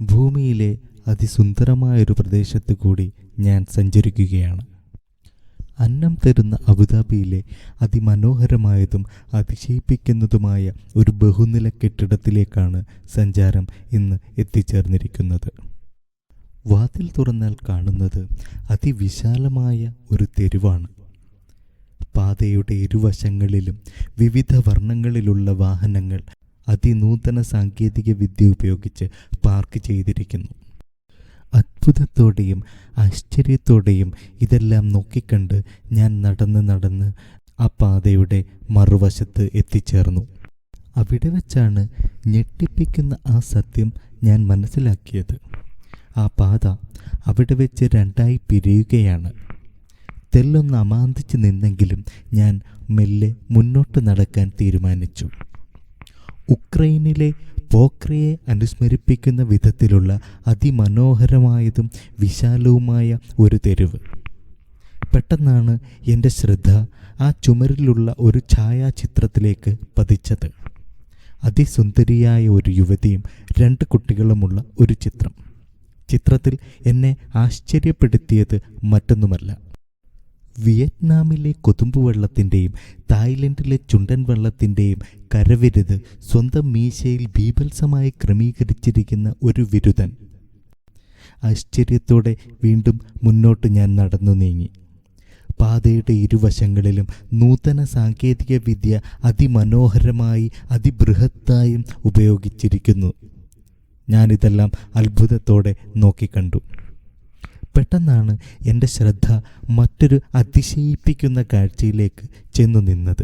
ഭൂമിയിലെ അതിസുന്ദരമായൊരു പ്രദേശത്ത് കൂടി ഞാൻ സഞ്ചരിക്കുകയാണ്. അന്നം തരുന്ന അബുദാബിയിലെ അതിമനോഹരമായതും അതിശയിപ്പിക്കുന്നതുമായ ഒരു ബഹുനില കെട്ടിടത്തിലേക്കാണ് സഞ്ചാരം ഇന്ന് എത്തിച്ചേർന്നിരിക്കുന്നത്. വാതിൽ തുറന്നാൽ കാണുന്നത് അതിവിശാലമായ ഒരു തെരുവാണ്. പാതയുടെ ഇരുവശങ്ങളിലും വിവിധ വർണ്ണങ്ങളിലുള്ള വാഹനങ്ങൾ അതിനൂതന സാങ്കേതിക വിദ്യ ഉപയോഗിച്ച് പാർക്ക് ചെയ്തിരിക്കുന്നു. അത്ഭുതത്തോടെയും ആശ്ചര്യത്തോടെയും ഇതെല്ലാം നോക്കിക്കണ്ട് ഞാൻ നടന്ന് ആ പാതയുടെ മറുവശത്ത് എത്തിച്ചേർന്നു. അവിടെ വെച്ചാണ് ഞെട്ടിപ്പിക്കുന്ന ആ സത്യം ഞാൻ മനസ്സിലാക്കിയത്. ആ പാത അവിടെ വെച്ച് രണ്ടായി പിരിയുകയാണ്. തെല്ലൊന്ന് അമാന്തിച്ച് നിന്നെങ്കിലും ഞാൻ മെല്ലെ മുന്നോട്ട് നടക്കാൻ തീരുമാനിച്ചു. ഉക്രൈനിലെ പോക്രയെ അനുസ്മരിപ്പിക്കുന്ന വിധത്തിലുള്ള അതിമനോഹരമായതും വിശാലവുമായ ഒരു തെരുവ്. പെട്ടെന്നാണ് എൻ്റെ ശ്രദ്ധ ആ ചുമരിലുള്ള ഒരു ഛായാചിത്രത്തിലേക്ക് പതിച്ചത്. അതിസുന്ദരിയായ ഒരു യുവതിയും 2 കുട്ടികളുമുള്ള ഒരു ചിത്രം. ചിത്രത്തിൽ എന്നെ ആശ്ചര്യപ്പെടുത്തിയത് മറ്റൊന്നുമല്ല, വിയറ്റ്നാമിലെ കൊതുമ്പുവെള്ളത്തിൻ്റെയും തായ്ലൻഡിലെ ചുണ്ടൻ വെള്ളത്തിൻ്റെയും കരവിരുത് സ്വന്തം മീശയിൽ ബീഭത്സമായി ക്രമീകരിച്ചിരിക്കുന്ന ഒരു വിരുതൻ. ആശ്ചര്യത്തോടെ വീണ്ടും മുന്നോട്ട് ഞാൻ നടന്നു നീങ്ങി. പാതയുടെ ഇരുവശങ്ങളിലും നൂതന സാങ്കേതിക വിദ്യ അതിമനോഹരമായി അതിബൃഹത്തായും ഉപയോഗിച്ചിരിക്കുന്നു. ഞാനിതെല്ലാം അത്ഭുതത്തോടെ നോക്കിക്കണ്ടു. പെട്ടെന്നാണ് എൻ്റെ ശ്രദ്ധ മറ്റൊരു അതിശയിപ്പിക്കുന്ന കാഴ്ചയിലേക്ക് ചെന്നു നിന്നത്.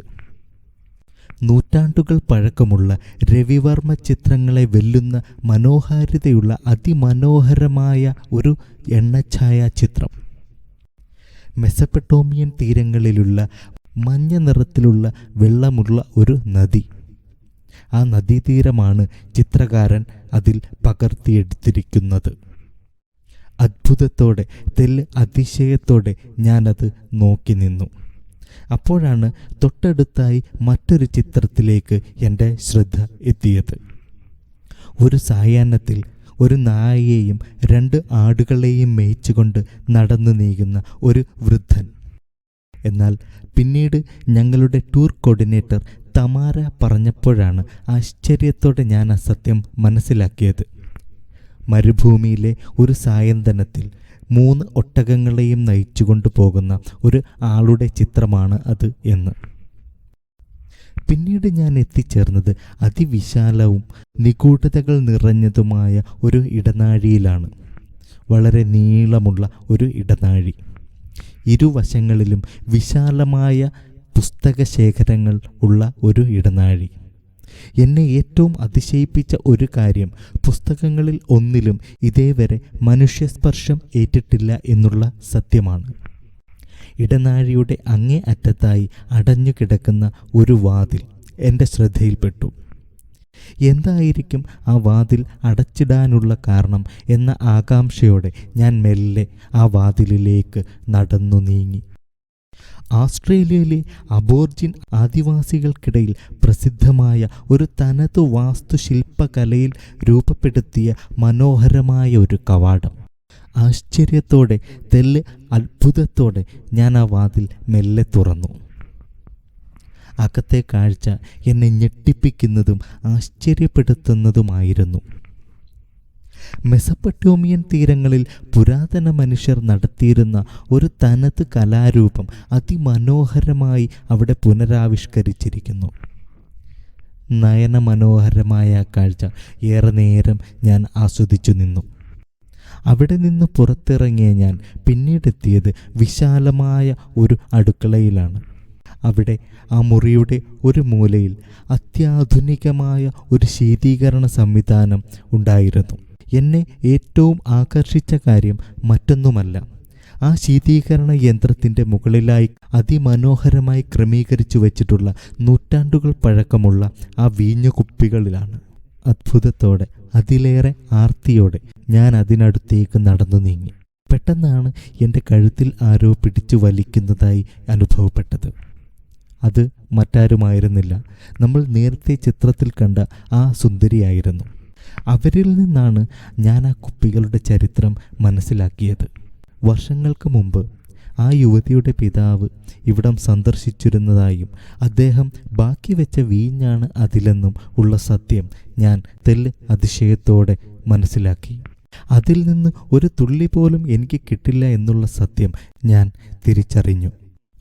നൂറ്റാണ്ടുകൾ പഴക്കമുള്ള രവിവർമ്മ ചിത്രങ്ങളെ വെല്ലുന്ന മനോഹാരിതയുള്ള അതിമനോഹരമായ ഒരു എണ്ണഛായാ ചിത്രം. മെസപ്പൊട്ടേമിയൻ തീരങ്ങളിലുള്ള മഞ്ഞ നിറത്തിലുള്ള വെള്ളമുള്ള ഒരു നദി. ആ നദീതീരമാണ് ചിത്രകാരൻ അതിൽ പകർത്തിയെടുത്തിരിക്കുന്നത്. അത്ഭുതത്തോടെ അതിശയത്തോടെ ഞാനത് നോക്കി നിന്നു. അപ്പോഴാണ് തൊട്ടടുത്തായി മറ്റൊരു ചിത്രത്തിലേക്ക് എൻ്റെ ശ്രദ്ധ എത്തിയത്. ഒരു സായാഹ്നത്തിൽ ഒരു നായയെയും 2 ആടുകളെയും മേയിച്ചുകൊണ്ട് നടന്നു നീങ്ങുന്ന ഒരു വൃദ്ധൻ. എന്നാൽ പിന്നീട് ഞങ്ങളുടെ ടൂർ കോർഡിനേറ്റർ തമാര പറഞ്ഞപ്പോഴാണ് ആശ്ചര്യത്തോടെ ഞാൻ ആ സത്യം മനസ്സിലാക്കിയത്. മരുഭൂമിയിലെ ഒരു സായന്തനത്തിൽ 3 ഒട്ടകങ്ങളെയും നയിച്ചുകൊണ്ട് പോകുന്ന ഒരു ആളുടെ ചിത്രമാണ് അത് എന്ന്. പിന്നീട് ഞാൻ എത്തിച്ചേർന്നത് അതിവിശാലവും നിഗൂഢതകൾ നിറഞ്ഞതുമായ ഒരു ഇടനാഴിയിലാണ്. വളരെ നീളമുള്ള ഒരു ഇടനാഴി. ഇരുവശങ്ങളിലും വിശാലമായ പുസ്തകശേഖരങ്ങൾ ഉള്ള ഒരു ഇടനാഴി. എന്നെ ഏറ്റവും അതിശയിപ്പിച്ച ഒരു കാര്യം, പുസ്തകങ്ങളിൽ ഒന്നിലും ഇതേവരെ മനുഷ്യസ്പർശം ഏറ്റിട്ടില്ല എന്നുള്ള സത്യമാണ്. ഇടനാഴിയുടെ അങ്ങേ അറ്റത്തായി അടഞ്ഞു കിടക്കുന്ന ഒരു വാതിൽ എൻ്റെ ശ്രദ്ധയിൽപ്പെട്ടു. എന്തായിരിക്കും ആ വാതിൽ അടച്ചിടാനുള്ള കാരണം എന്ന ആകാംക്ഷയോടെ ഞാൻ മെല്ലെ ആ വാതിലിലേക്ക് നടന്നു നീങ്ങി. ഓസ്ട്രേലിയയിലെ അബോർജിൻ ആദിവാസികൾക്കിടയിൽ പ്രസിദ്ധമായ ഒരു തനതു വാസ്തുശില്പകലയിൽ രൂപപ്പെടുത്തിയ മനോഹരമായ ഒരു കവാടം. ആശ്ചര്യത്തോടെ അത്ഭുതത്തോടെ ഞാൻ ആ വാതിൽ മെല്ലെ തുറന്നു. അകത്തെ കാഴ്ച എന്നെ ഞെട്ടിപ്പിക്കുന്നതും ആശ്ചര്യപ്പെടുത്തുന്നതുമായിരുന്നു. മെസപ്പൊട്ടേമിയൻ തീരങ്ങളിൽ പുരാതന മനുഷ്യർ നടത്തിയിരുന്ന ഒരു തനത് കലാരൂപം അതിമനോഹരമായി അവിടെ പുനരാവിഷ്കരിച്ചിരിക്കുന്നു. നയനമനോഹരമായ കാഴ്ച ഏറെ നേരം ഞാൻ ആസ്വദിച്ചു നിന്നു. അവിടെ നിന്ന് പുറത്തിറങ്ങിയ ഞാൻ പിന്നീടെത്തിയത് വിശാലമായ ഒരു അടുക്കളയിലാണ്. അവിടെ ആ മുറിയുടെ ഒരു മൂലയിൽ അത്യാധുനികമായ ഒരു ശീതീകരണ സംവിധാനം ഉണ്ടായിരുന്നു. എന്നെ ഏറ്റവും ആകർഷിച്ച കാര്യം മറ്റൊന്നുമല്ല, ആ ശീതീകരണ യന്ത്രത്തിൻ്റെ മുകളിലായി അതിമനോഹരമായി ക്രമീകരിച്ചു വച്ചിട്ടുള്ള നൂറ്റാണ്ടുകൾ പഴക്കമുള്ള ആ വീഞ്ഞുകുപ്പികളിലാണ്. അത്ഭുതത്തോടെ അതിലേറെ ആർത്തിയോടെ ഞാൻ അതിനടുത്തേക്ക് നടന്നു നീങ്ങി. പെട്ടെന്നാണ് എൻ്റെ കഴുത്തിൽ ആരോ പിടിച്ചു വലിക്കുന്നതായി അനുഭവപ്പെട്ടത്. അത് മറ്റാരുമായിരുന്നില്ല, നമ്മൾ നേരത്തെ ചിത്രത്തിൽ കണ്ട ആ സുന്ദരിയായിരുന്നു. അവരിൽ നിന്നാണ് ഞാൻ ആ കുപ്പികളുടെ ചരിത്രം മനസ്സിലാക്കിയത്. വർഷങ്ങൾക്ക് മുമ്പ് ആ യുവതിയുടെ പിതാവ് ഇവിടം സന്ദർശിച്ചിരുന്നതായും അദ്ദേഹം ബാക്കി വെച്ച വീഞ്ഞാണ് അതിലെന്നും ഉള്ള സത്യം ഞാൻ അതിശയത്തോടെ മനസ്സിലാക്കി. അതിൽ നിന്ന് ഒരു തുള്ളി പോലും എനിക്ക് കിട്ടില്ല എന്നുള്ള സത്യം ഞാൻ തിരിച്ചറിഞ്ഞു.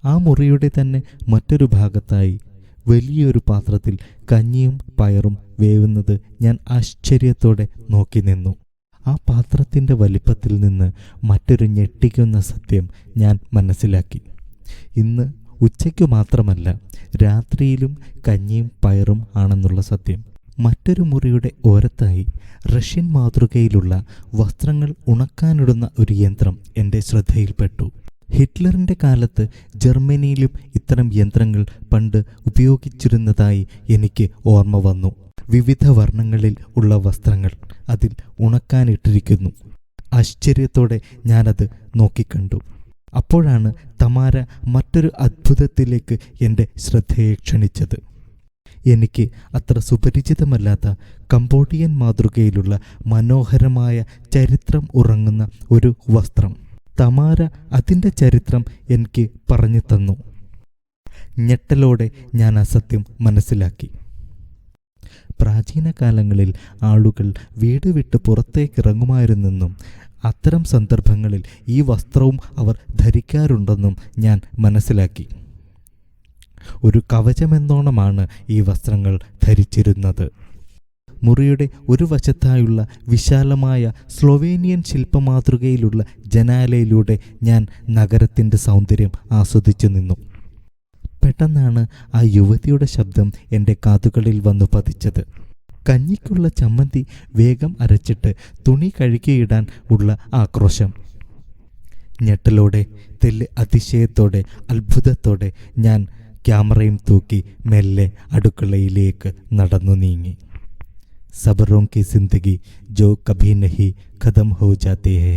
ആ മുറിയുടെ തന്നെ മറ്റൊരു ഭാഗത്തായി വലിയൊരു പാത്രത്തിൽ കഞ്ഞിയും പയറും വേവുന്നത് ഞാൻ ആശ്ചര്യത്തോടെ നോക്കി നിന്നു. ആ പാത്രത്തിൻ്റെ വലിപ്പത്തിൽ നിന്ന് മറ്റൊരു ഞെട്ടിക്കുന്ന സത്യം ഞാൻ മനസ്സിലാക്കി. ഇന്ന് ഉച്ചയ്ക്കു മാത്രമല്ല, രാത്രിയിലും കഞ്ഞിയും പയറും ആണെന്നുള്ള സത്യം. മറ്റൊരു മുറിയുടെ ഓരത്തായി റഷ്യൻ മാതൃകയിലുള്ള വസ്ത്രങ്ങൾ ഉണക്കാനിടുന്ന ഒരു യന്ത്രം എൻ്റെ ശ്രദ്ധയിൽപ്പെട്ടു. ഹിറ്റ്ലറിൻ്റെ കാലത്ത് ജർമ്മനിയിലും ഇത്തരം യന്ത്രങ്ങൾ പണ്ട് ഉപയോഗിച്ചിരുന്നതായി എനിക്ക് ഓർമ്മ വന്നു. വിവിധ വർണ്ണങ്ങളിൽ ഉള്ള വസ്ത്രങ്ങൾ അതിൽ ഉണക്കാനിട്ടിരിക്കുന്നു. ആശ്ചര്യത്തോടെ ഞാനത് നോക്കിക്കണ്ടു. അപ്പോഴാണ് തമാര മറ്റൊരു അത്ഭുതത്തിലേക്ക് എൻ്റെ ശ്രദ്ധയെ ക്ഷണിച്ചത്. എനിക്ക് അത്ര സുപരിചിതമല്ലാത്ത കംബോഡിയൻ മാതൃകയിലുള്ള മനോഹരമായ ചരിത്രം ഉറങ്ങുന്ന ഒരു വസ്ത്രം. തമാര അതിൻ്റെ ചരിത്രം എനിക്ക് പറഞ്ഞു തന്നു. ഞെട്ടലോടെ ഞാൻ ആ സത്യം മനസ്സിലാക്കി. പ്രാചീന കാലങ്ങളിൽ ആളുകൾ വീട് വിട്ട് പുറത്തേക്കിറങ്ങുമായിരുന്നെന്നും അത്തരം സന്ദർഭങ്ങളിൽ ഈ വസ്ത്രവും അവർ ധരിക്കാറുണ്ടെന്നും ഞാൻ മനസ്സിലാക്കി. ഒരു കവചമെന്നോണമാണ് ഈ വസ്ത്രങ്ങൾ ധരിച്ചിരുന്നത്. മുറിയുടെ ഒരു വശത്തായുള്ള വിശാലമായ സ്ലൊവേനിയൻ ശില്പമാതൃകയിലുള്ള ജനാലയിലൂടെ ഞാൻ നഗരത്തിൻ്റെ സൗന്ദര്യം ആസ്വദിച്ചു നിന്നു. പെട്ടെന്നാണ് ആ യുവതിയുടെ ശബ്ദം എൻ്റെ കാതുകളിൽ വന്നു പതിച്ചത്. കഞ്ഞിക്കുള്ള ചമ്മന്തി വേഗം അരച്ചിട്ട് തുണി കഴുകിയിടാൻ ഉള്ള ആക്രോശം. ഞെട്ടലോടെ, അതിശയത്തോടെ, അത്ഭുതത്തോടെ ഞാൻ ക്യാമറയും തൂക്കി മെല്ലെ അടുക്കളയിലേക്ക് നടന്നു നീങ്ങി. സബറോं की जिंदगी जो कभी नहीं खत्म हो जाती है.